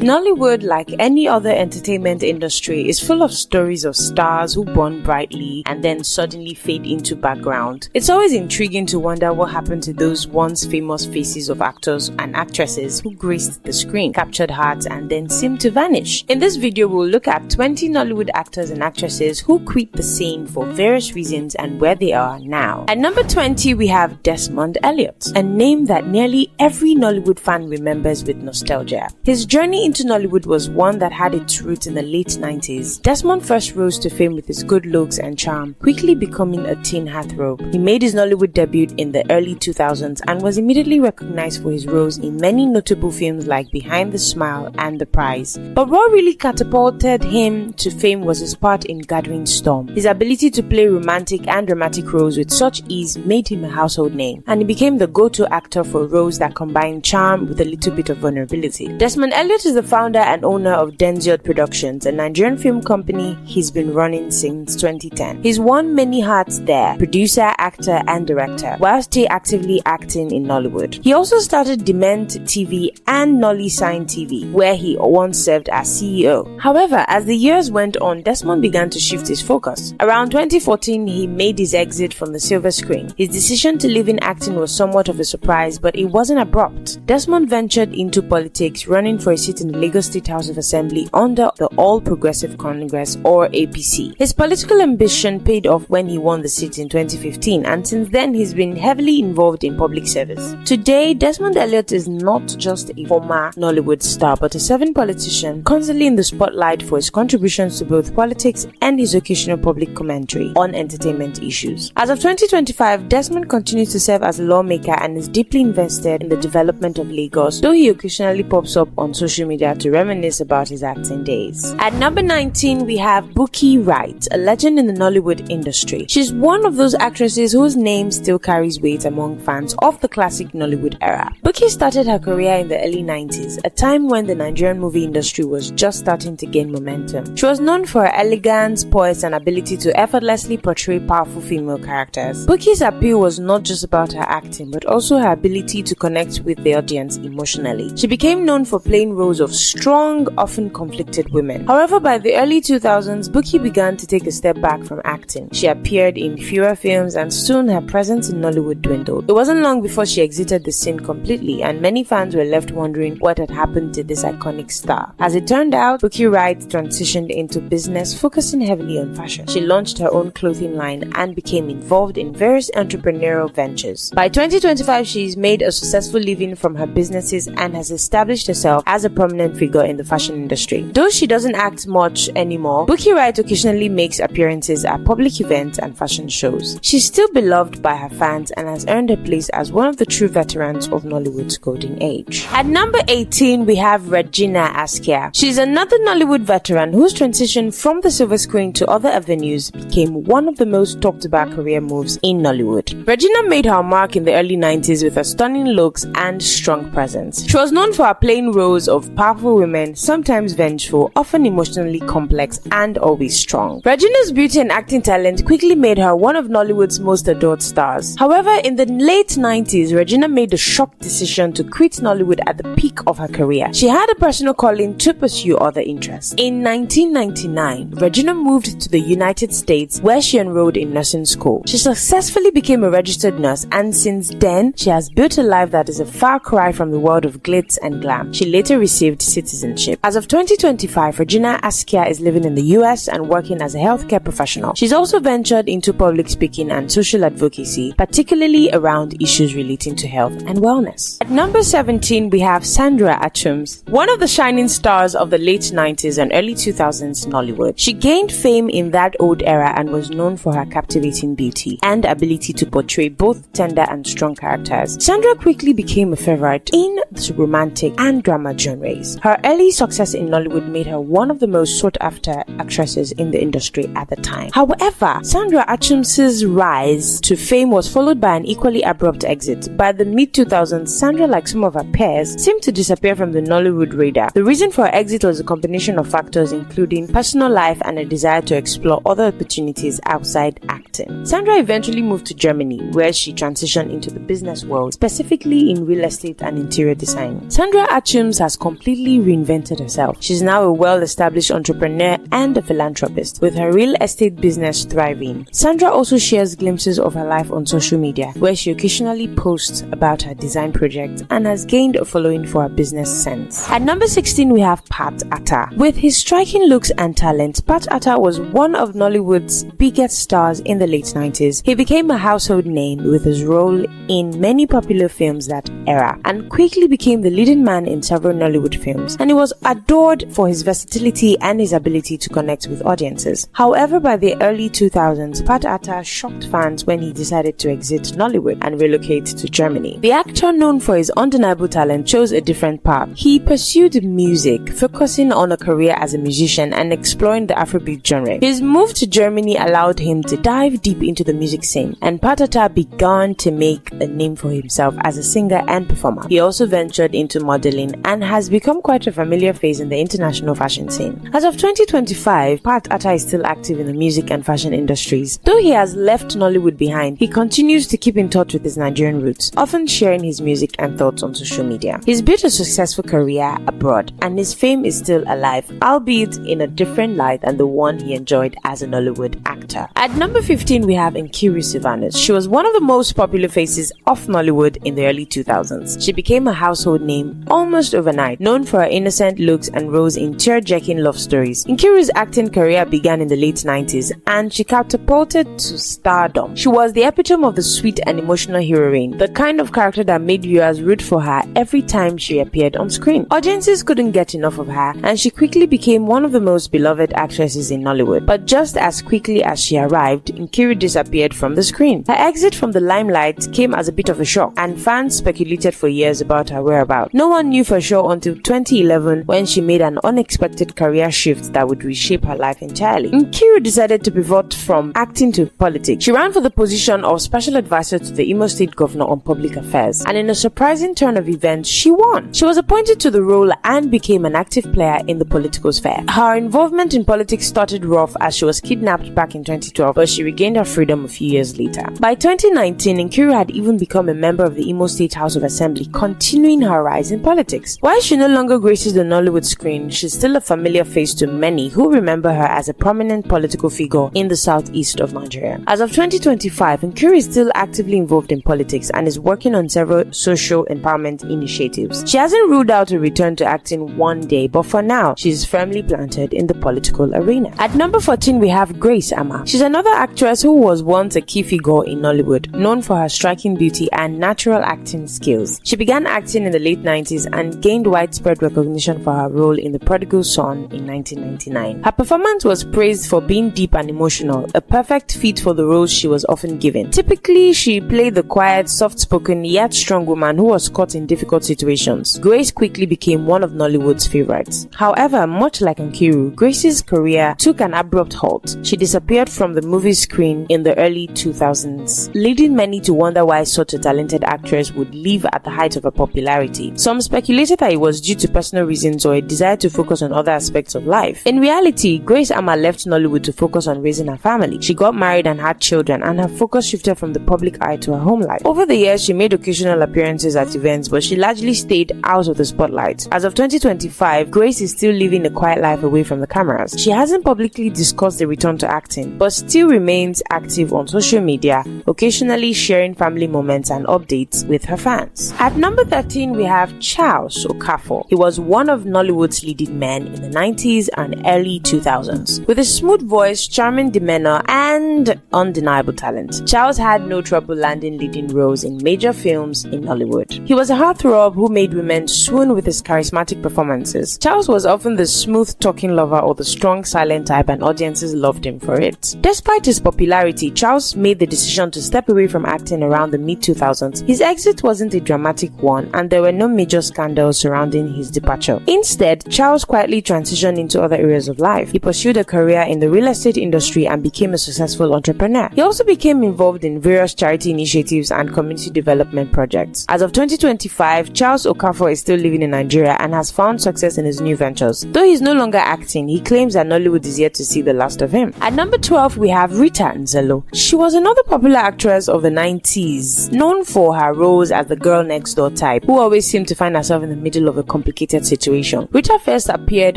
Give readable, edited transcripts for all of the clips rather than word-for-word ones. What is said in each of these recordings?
Nollywood, like any other entertainment industry, is full of stories of stars who burn brightly and then suddenly fade into background. It's always intriguing to wonder what happened to those once famous faces of actors and actresses who graced the screen, captured hearts, and then seemed to vanish. In this video, we'll look at 20 Nollywood actors and actresses who quit the scene for various reasons and where they are now. At number 20, we have Desmond Elliot, a name that nearly every Nollywood fan remembers with nostalgia. His journey into Nollywood was one that had its roots in the late 90s. Desmond first rose to fame with his good looks and charm, quickly becoming a teen heartthrob. He made his Nollywood debut in the early 2000s and was immediately recognized for his roles in many notable films like Behind the Smile and The Prize. But what really catapulted him to fame was his part in Gathering Storm. His ability to play romantic and dramatic roles with such ease made him a household name, and he became the go-to actor for roles that combined charm with a little bit of vulnerability. Desmond Elliot is the founder and owner of Denziot Productions, a Nigerian film company he's been running since 2010. He's won many hearts there, producer, actor, and director, while still actively acting in Nollywood. He also started Dement TV and Nolly Sign TV, where he once served as CEO. However, as the years went on, Desmond began to shift his focus. Around 2014, he made his exit from the silver screen. His decision to leave in acting was somewhat of a surprise, but it wasn't abrupt. Desmond ventured into politics, running for a seat in the Lagos State House of Assembly under the All Progressive Congress, or APC. His political ambition paid off when he won the seat in 2015, and since then he's been heavily involved in public service. Today, Desmond Elliot is not just a former Nollywood star, but a serving politician, constantly in the spotlight for his contributions to both politics and his occasional public commentary on entertainment issues. As of 2025, Desmond continues to serve as a lawmaker and is deeply invested in the development of Lagos, though he occasionally pops up on social media to reminisce about his acting days. At number 19, we have Bukky Wright, a legend in the Nollywood industry. She's one of those actresses whose name still carries weight among fans of the classic Nollywood era. Bukky started her career in the early 90s, a time when the Nigerian movie industry was just starting to gain momentum. She was known for her elegance, poise, and ability to effortlessly portray powerful female characters. Bukky's appeal was not just about her acting, but also her ability to connect with the audience emotionally. She became known for playing roles of strong, often conflicted women. However, by the early 2000s, Bukky began to take a step back from acting. She appeared in fewer films and soon her presence in Nollywood dwindled. It wasn't long before she exited the scene completely, and many fans were left wondering what had happened to this iconic star. As it turned out, Bukky Wright transitioned into business, focusing heavily on fashion. She launched her own clothing line and became involved in various entrepreneurial ventures. By 2025, she's made a successful living from her businesses and has established herself as a prominent figure in the fashion industry. Though she doesn't act much anymore, Bukky Wright occasionally makes appearances at public events and fashion shows. She's still beloved by her fans and has earned a place as one of the true veterans of Nollywood's golden age. At number 18, we have Regina Askia. She's another Nollywood veteran whose transition from the silver screen to other avenues became one of the most talked about career moves in Nollywood. Regina made her mark in the early 90s with her stunning looks and strong presence. She was known for her playing roles of powerful women, sometimes vengeful, often emotionally complex, and always strong. Regina's beauty and acting talent quickly made her one of Nollywood's most adored stars. However, in the late 90s, Regina made a shock decision to quit Nollywood at the peak of her career. She had a personal calling to pursue other interests. In 1999, Regina moved to the United States, where she enrolled in nursing school. She successfully became a registered nurse, and since then, she has built a life that is a far cry from the world of glitz and glam. She later received citizenship. As of 2025, Regina Askia is living in the US and working as a healthcare professional. She's also ventured into public speaking and social advocacy, particularly around issues relating to health and wellness. At number 17, we have Sandra Achums, one of the shining stars of the late 90s and early 2000s Nollywood. She gained fame in that old era and was known for her captivating beauty and ability to portray both tender and strong characters. Sandra quickly became a favorite in the romantic and drama genres. Her early success in Nollywood made her one of the most sought-after actresses in the industry at the time. However, Sandra Achums' rise to fame was followed by an equally abrupt exit. By the mid-2000s, Sandra, like some of her peers, seemed to disappear from the Nollywood radar. The reason for her exit was a combination of factors including personal life and a desire to explore other opportunities outside acting. Sandra eventually moved to Germany, where she transitioned into the business world, specifically in real estate and interior design. Sandra Achums has completed completely reinvented herself. She's now a well-established entrepreneur and a philanthropist, with her real estate business thriving. Sandra also shares glimpses of her life on social media, where she occasionally posts about her design projects and has gained a following for her business sense. At number 16, we have Attah. With his striking looks and talent, Attah was one of Nollywood's biggest stars in the late 90s. He became a household name with his role in many popular films that era, and quickly became the leading man in several Nollywood films, and he was adored for his versatility and his ability to connect with audiences. However, by the early 2000s, Attah shocked fans when he decided to exit Nollywood and relocate to Germany. The actor, known for his undeniable talent, chose a different path. He pursued music, focusing on a career as a musician and exploring the Afrobeat genre. His move to Germany allowed him to dive deep into the music scene, and Attah began to make a name for himself as a singer and performer. He also ventured into modeling and has become quite a familiar face in the international fashion scene. As of 2025, Attah is still active in the music and fashion industries. Though he has left Nollywood behind, he continues to keep in touch with his Nigerian roots, often sharing his music and thoughts on social media. He's built a successful career abroad, and his fame is still alive, albeit in a different light than the one he enjoyed as a Nollywood actor. At number 15, we have Nkiru Sylvanus. She was one of the most popular faces of Nollywood in the early 2000s. She became a household name almost overnight, known for her innocent looks and roles in tear-jerking love stories. Nkiru's acting career began in the late 90s, and she catapulted to stardom. She was the epitome of the sweet and emotional heroine, the kind of character that made viewers root for her every time she appeared on screen. Audiences couldn't get enough of her, and she quickly became one of the most beloved actresses in Nollywood. But just as quickly as she arrived, Nkiru disappeared from the screen. Her exit from the limelight came as a bit of a shock, and fans speculated for years about her whereabouts. No one knew for sure until 2011, when she made an unexpected career shift that would reshape her life entirely. Nkiru decided to pivot from acting to politics. She ran for the position of special advisor to the Imo State Governor on Public Affairs, and in a surprising turn of events, she won. She was appointed to the role and became an active player in the political sphere. Her involvement in politics started rough as she was kidnapped back in 2012, but she regained her freedom a few years later. By 2019, Nkiru had even become a member of the Imo State House of Assembly, continuing her rise in politics. While she no longer graces the Nollywood screen, she's still a familiar face to many who remember her as a prominent political figure in the southeast of Nigeria. As of 2025, Nkiru is still actively involved in politics and is working on several social empowerment initiatives. She hasn't ruled out a return to acting one day, but for now, she's firmly planted in the political arena. At number 14, we have Amah. She's another actress who was once a key figure in Nollywood, known for her striking beauty and natural acting skills. She began acting in the late 90s and gained widespread recognition for her role in The Prodigal Son in 1999. Her performance was praised for being deep and emotional, a perfect fit for the roles she was often given. Typically, she played the quiet, soft-spoken, yet strong woman who was caught in difficult situations. Grace quickly became one of Nollywood's favorites. However, much like Nkiru, Grace's career took an abrupt halt. She disappeared from the movie screen in the early 2000s, leading many to wonder why such a talented actress would leave at the height of her popularity. Some speculated that it was due to personal reasons or a desire to focus on other aspects of life. In reality, Amah left Nollywood to focus on raising her family. She got married and had children, and her focus shifted from the public eye to her home life. Over the years, she made occasional appearances at events, but she largely stayed out of the spotlight. As of 2025, Grace is still living a quiet life away from the cameras. She hasn't publicly discussed the return to acting, but still remains active on social media, occasionally sharing family moments and updates with her fans. At number 13, we have Charles Okafor. He was one of Nollywood's leading men in the 90s and early 2000s. With a smooth voice, charming demeanor, and undeniable talent, Charles had no trouble landing leading roles in major films in Nollywood. He was a heartthrob who made women swoon with his charismatic performances. Charles was often the smooth-talking lover or the strong, silent type, and audiences loved him for it. Despite his popularity, Charles made the decision to step away from acting around the mid-2000s. His exit wasn't a dramatic one, and there were no major scandals surrounding his departure. Instead, Charles quietly transitioned into other areas of life. He pursued a career in the real estate industry and became a successful entrepreneur. He also became involved in various charity initiatives and community development projects. As of 2025, Charles Okafor is still living in Nigeria and has found success in his new ventures. Though he's no longer acting, he claims that Nollywood is yet to see the last of him. At number 12, we have Rita Nzelu. She was another popular actress of the 90s, known for her roles as the girl next door type, who always seemed to find herself in the middle of a complicated situation. Rita first appeared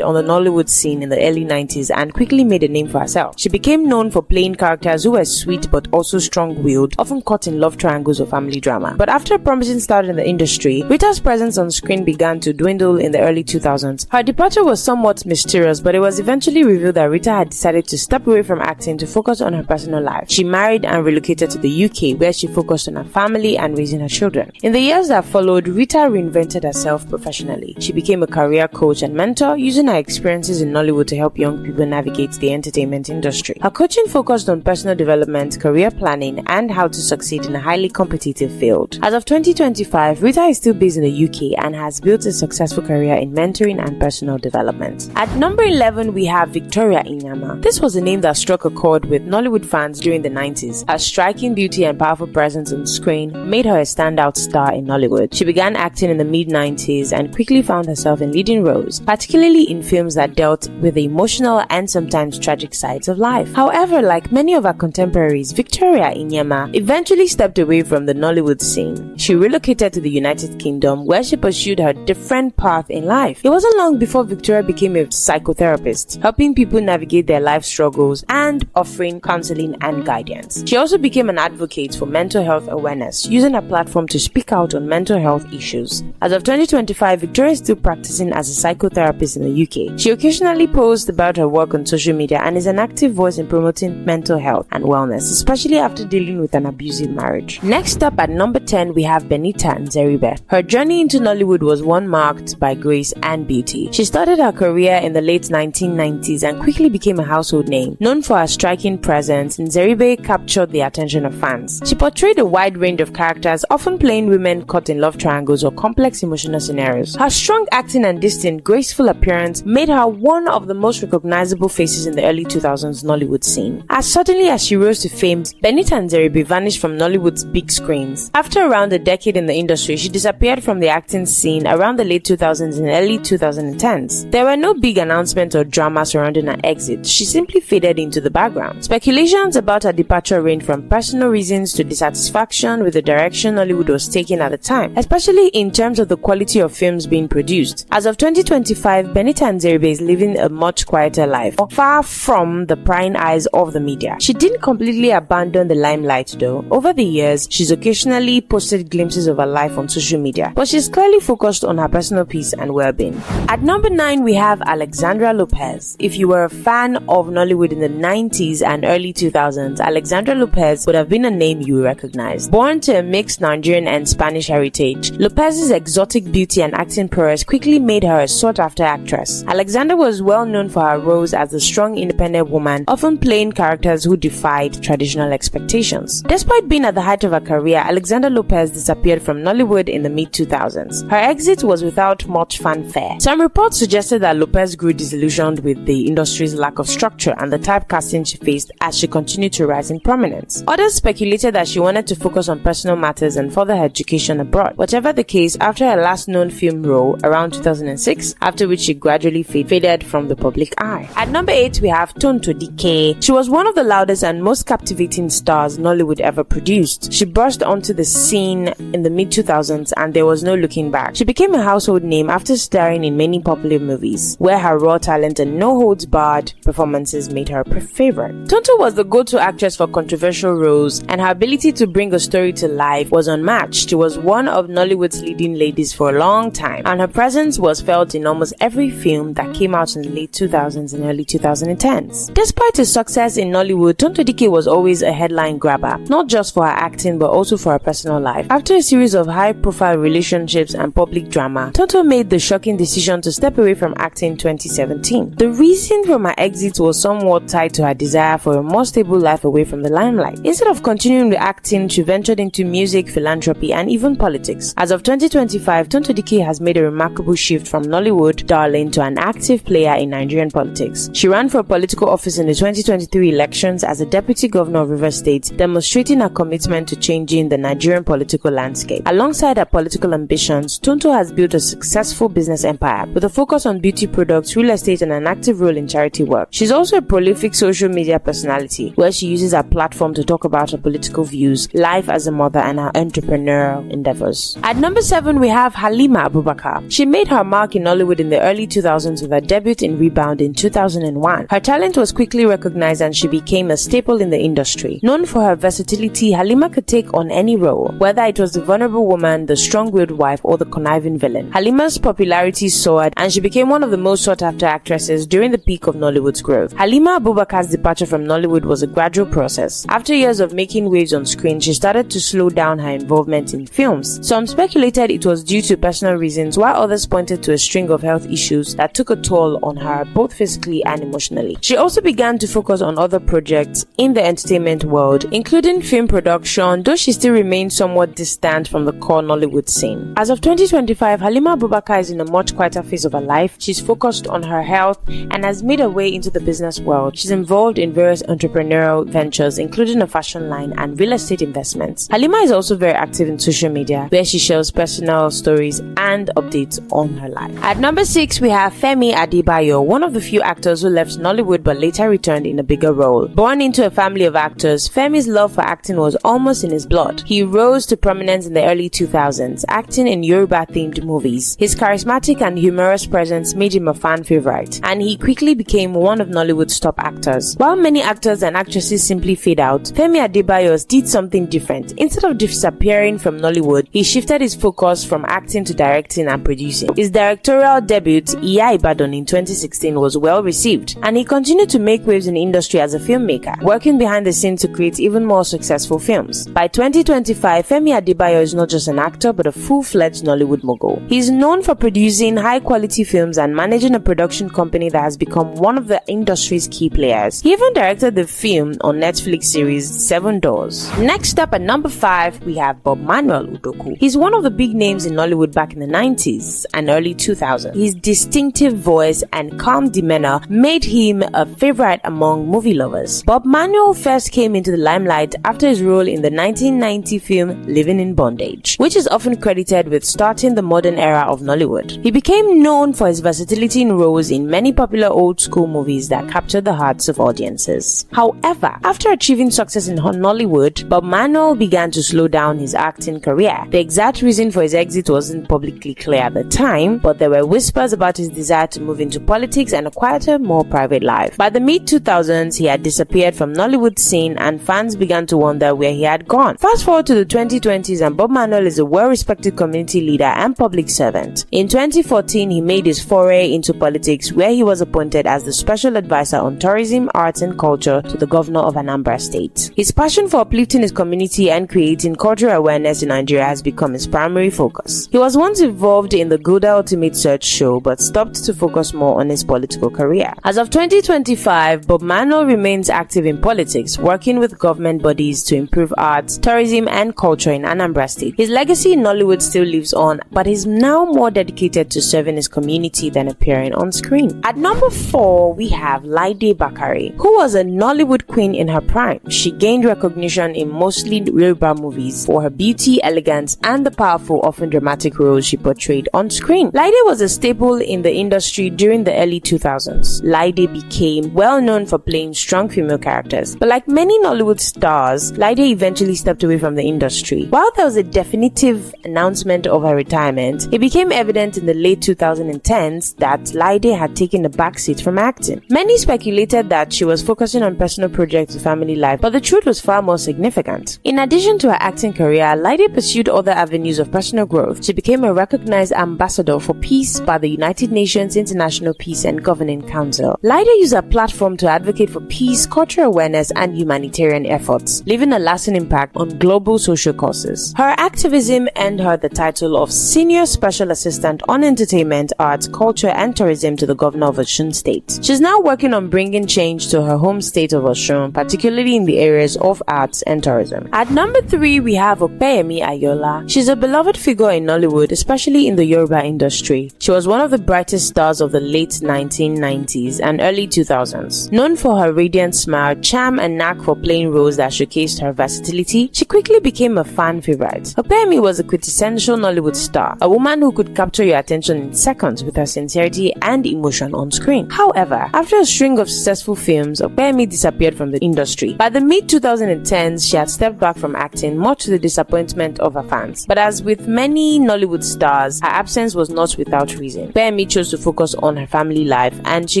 on the Nollywood scene in the early 90s and quickly made a name for herself. She became known for playing characters who were sweet but also strong-willed, often caught in love triangles or family drama. But after a promising start in the industry, Rita's presence on screen began to dwindle in the early 2000s. Her departure was somewhat mysterious, but it was eventually revealed that Rita had decided to step away from acting to focus on her personal life. She married and relocated to the UK, where she focused on her family and raising her children. In the years that followed, Rita reinvented herself professionally. She became a career coach and mentor, using her experiences in Nollywood to help young people navigate the entertainment industry. Her coaching focused on personal development, career planning, and how to succeed in a highly competitive field. As of 2025, Rita is still based in the UK and has built a successful career in mentoring and personal development. At number 11, we have Victoria Inyama. This was a name that struck a chord with Nollywood fans during the 90s. Her striking beauty and powerful presence on screen made her a standout star in Nollywood. She began acting in the mid-90s and quickly found herself in leading roles, particularly in films that dealt with the emotional and sometimes tragic sides of life. However, like many of her contemporaries, Victoria Inyama eventually stepped away from the Nollywood scene. She relocated to the United Kingdom, where she pursued her different path in life. It wasn't long before Victoria became a psychotherapist, helping people navigate their life struggles and offering counseling and guidance. She also became an advocate for mental health awareness, using her platform to speak out on mental health issues. As of 2025, Victoria is still practicing as a psychotherapist in the UK. She occasionally posts about her work on social media and is an active voice in promoting mental health and wellness, especially after dealing with an abusive marriage. Next up at number 10, we have Benita Nzeribe. Her journey into Nollywood was one marked by grace and beauty. She started her career in the late 1990s and quickly became a household name. Known for her striking presence, Nzeribe captured the attention of fans. She portrayed a wide range of characters, often playing women caught in love triangles or complex emotional scenarios. Her strong acting and distinct, graceful appearance made her one of the most recognizable faces in the early 2000s Nollywood scene. As suddenly as she rose to fame, Benita Nzeribe vanished from Nollywood's big screens. After around a decade in the industry, she disappeared from the acting scene around the late 2000s and early 2010s. There were no big announcements or drama surrounding her exit. She simply faded into the background. Speculations about her departure ranged from personal reasons to dissatisfaction with the direction Nollywood was taking at the time, especially in terms of the quality of films being produced. As of 2025, Benita Nzeribe is living a much quieter life, far from the prying eyes of the media. She didn't completely abandon the limelight though. Over the years, she's occasionally posted glimpses of her life on social media, but she's clearly focused on her personal peace and well-being. At number 9, we have Alexandra Lopez. If you were a fan of Nollywood in the 90s and early 2000s, Alexandra Lopez would have been a name you recognize. Born to a mixed Nigerian and Spanish heritage, Lopez's exotic beauty and acting prowess quickly made her a sought-after actress. Alexandra was well known for her roles as a strong, independent woman, often playing characters who defied traditional expectations. Despite being at the height of her career, Alexandra Lopez disappeared from Nollywood in the mid-2000s. Her exit was without much fanfare. Some reports suggested that Lopez grew disillusioned with the industry's lack of structure and the typecasting she faced as she continued to rise in prominence. Others speculated that she wanted to focus on personal matters and further her education abroad. Whatever the case, after her last known film role around 2006, after which she gradually faded from the public eye. At number 8, we have Tonto Dikeh. She was one of the loudest and most captivating stars Nollywood ever produced. She burst onto the scene in the mid-2000s and there was no looking back. She became a household name after starring in many popular movies, where her raw talent and no-holds-barred performances made her a favorite. Tonto was the go-to actress for controversial roles, and her ability to bring a story to life was unmatched. She was one of Nollywood's leading ladies for a long time, and her presence was felt in almost every film that came out in the late 2000s and early 2010s. Despite her success in Nollywood, Tonto Dikeh was always a headline grabber, not just for her acting but also for her personal life. After a series of high-profile relationships and public drama, Tonto made the shocking decision to step away from acting in 2017. The reason for her exit was somewhat tied to her desire for a more stable life away from the limelight. Instead of continuing with acting, she ventured into music, philanthropy, and even politics. As of 2025, Tonto Dikeh has made a remarkable shift from Nollywood darling to an active player in Nigerian politics. She ran for a political office in the 2023 elections as a deputy governor of Rivers State, demonstrating her commitment to changing the Nigerian political landscape. Alongside her political ambitions, Tonto has built a successful business empire with a focus on beauty products, real estate, and an active role in charity work. She's also a prolific social media personality, where she uses her platform to talk about her political views, life as a mother, and her entrepreneurial endeavors. At number 7, we have Halima Abubakar. star. She made her mark in Nollywood in the early 2000s with her debut in Rebound in 2001. Her talent was quickly recognized and she became a staple in the industry. Known for her versatility, Halima could take on any role, whether it was the vulnerable woman, the strong-willed wife, or the conniving villain. Halima's popularity soared and she became one of the most sought-after actresses during the peak of Nollywood's growth. Halima Abubakar's departure from Nollywood was a gradual process. After years of making waves on screen, she started to slow down her involvement in films. Some speculated it was due to personal reasons, while others pointed to a string of health issues that took a toll on her both physically and emotionally. She also began to focus on other projects in the entertainment world, including film production, though she still remains somewhat distant from the core Nollywood scene. As of 2025, Halima Abubakar is in a much quieter phase of her life. She's focused on her health and has made her way into the business world. She's involved in various entrepreneurial ventures, including a fashion line and real estate investments. Halima is also very active in social media, where she shares personal stories and updates on her life. At number 6, we have Femi Adebayo, one of the few actors who left Nollywood but later returned in a bigger role. Born into a family of actors, Femi's love for acting was almost in his blood. He rose to prominence in the early 2000s, acting in Yoruba-themed movies. His charismatic and humorous presence made him a fan favorite, and he quickly became one of Nollywood's top actors. While many actors and actresses simply fade out, Femi Adebayo did something different. Instead of disappearing from Nollywood, he shifted his focus from acting to directing and producing. His directorial debut, Iya Ibadan, in 2016 was well received, and he continued to make waves in the industry as a filmmaker, working behind the scenes to create even more successful films. By 2025, Femi Adebayo is not just an actor but a full-fledged Nollywood mogul. He is known for producing high-quality films and managing a production company that has become one of the industry's key players. He even directed the film on Netflix series 7 Doors. Next up at number 5, we have Bob-Manuel Udokwu. He's one of the big names in Nollywood back in the 90s and early 2000s. His distinctive voice and calm demeanor made him a favorite among movie lovers. Bob-Manuel first came into the limelight after his role in the 1990 film Living in Bondage, which is often credited with starting the modern era of Nollywood. He became known for his versatility in roles in many popular old-school movies that captured the hearts of audiences. However, after achieving success in Nollywood, Bob-Manuel began to slow down his acting career. The exact reason for his exit wasn't publicly clear at the time, but there were whispers about his desire to move into politics and a quieter, more private life. By the mid-2000s, he had disappeared from Nollywood scene and fans began to wonder where he had gone. Fast forward to the 2020s and Bob-Manuel is a well-respected community leader and public servant. In 2014, he made his foray into politics where he was appointed as the special advisor on tourism, arts and culture to the governor of Anambra State. His passion for uplifting his community and creating cultural awareness in Nigeria has become his primary focus. He was once involved in the Gouda Ultimate Search show but stopped to focus more on his political career. As of 2025, Bob-Manuel remains active in politics, working with government bodies to improve arts, tourism and culture in Anambra State. His legacy in Nollywood still lives on, but he's now more dedicated to serving his community than appearing on screen. At number 4, we have Laide Bakare, who was a Nollywood queen in her prime. She gained recognition in mostly Yoruba movies for her beauty, elegance, and the powerful, often dramatic roles she portrayed on screen. Laide was a staple in the industry during the early 2000s. Laide became well known for playing strong female characters, but like many Nollywood stars, Laide eventually stepped away from the industry. While there was a definitive announcement of her retirement, it became evident in the late 2010s that Laide had taken a backseat from acting. Many speculated that she was focusing on personal projects and family life, but the truth was far more significant. In addition to her acting career, Laide pursued other avenues of personal growth. She became a recognized ambassador for peace by the United Nations International Peace and Governing Council. Laide used her platform to advocate for peace, cultural awareness, and humanitarian efforts, leaving a lasting impact on global social causes. Her activism earned her the title of Senior Special Assistant on Entertainment, Arts, Culture, and Tourism to the Governor of Osun State. She's now working on bringing change to her home state of Osun, particularly in the areas of arts and tourism. At number 3, we have Opeyemi Aiyeola. She's a beloved figure in Nollywood, especially in the Yoruba industry. She was one of the brightest stars of the late 1990s and early 2000s. Known for her radiant smile, charm, and knack for playing roles that showcased her versatility, she quickly became a fan favorite. Opeyemi was a quintessential Nollywood star, a woman who could capture your attention in seconds with her sincerity and emotion on screen. However, after a string of successful films, Opeyemi disappeared from the industry. By the mid-2010s, she had stepped back from acting, much to the disappointment of her fans. But as with many Nollywood stars, her absence was not without reason. Opeyemi chose to focus on her family life, and she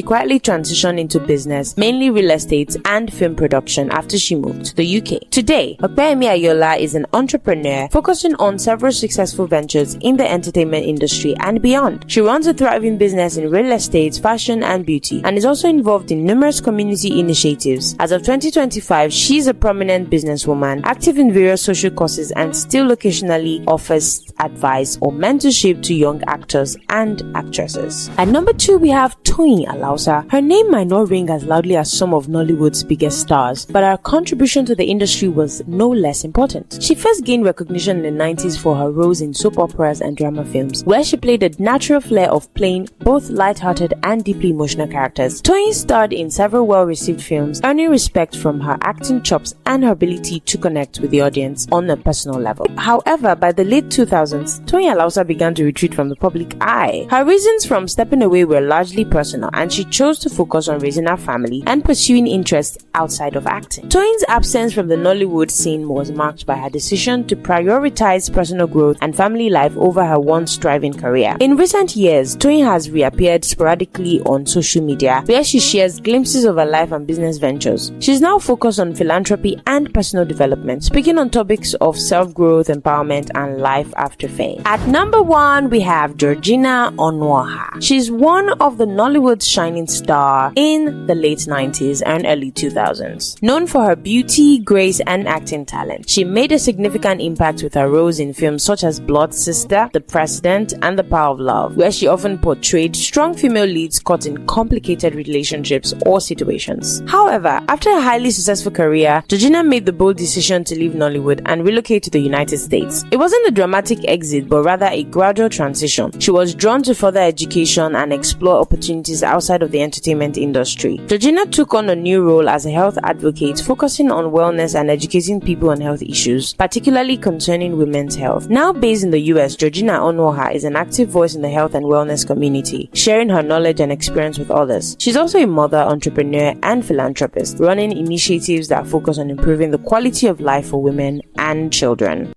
quietly transitioned into business, mainly real estate and film production, after she moved to the UK. Today, Opeyemi Aiyeola is an entrepreneur focusing on several successful ventures in the entertainment industry and beyond. She runs a thriving business in real estate, fashion, and beauty, and is also involved in numerous community initiatives. As of 2025, she is a prominent businesswoman, active in various social causes, and still occasionally offers advice or mentorship to young actors and actresses. At number 2, we have Toyin Alausa. Her name might not ring as loudly as some of Nollywood's biggest stars, but her contribution to the industry was no less important. She first gained recognition in the 90s for her roles in soap operas and drama films, where she played a natural flair of playing both light-hearted and deeply emotional characters. Toyin starred in several well-received films, earning respect from her acting chops and her ability to connect with the audience on a personal level. However, by the late 2000s, Toyin Alausa began to retreat from the public eye. Her reasons from stepping away were largely personal, and she chose to focus on raising her family and pursuing interests outside of acting. Toyin's absence from the Nollywood scene was marked by her decision to prioritize personal growth and family life over her once thriving career. In recent years, Toyin has reappeared sporadically on social media, where she shares glimpses of her life and business ventures. She's now focused on philanthropy and personal development, speaking on topics of self-growth, empowerment, and life after fame. At number 1, we have Georgina Onuoha. She's one of the Nollywood's shining star in the late 90s and early 2000s. Known for her beauty, grace, and acting talent, she made a significant impact with her roles in films such as Blood Sister, The President, and The Power of Love, where she often portrayed strong female leads caught in complicated relationships or situations. However, after a highly successful career, Georgina made the bold decision to leave Nollywood and relocate to the United States. It wasn't a dramatic exit, but rather a gradual transition. She was drawn to further education and explore opportunities outside of the entertainment industry. Georgina took on a new role as a health advocate, focusing on wellness and educating people on health issues, particularly concerning women's health. Now based in the US, Georgina Onuoha is an active voice in the health and wellness community, sharing her knowledge and experience with others. She's also a mother, entrepreneur, and philanthropist, running initiatives that focus on improving the quality of life for women and children.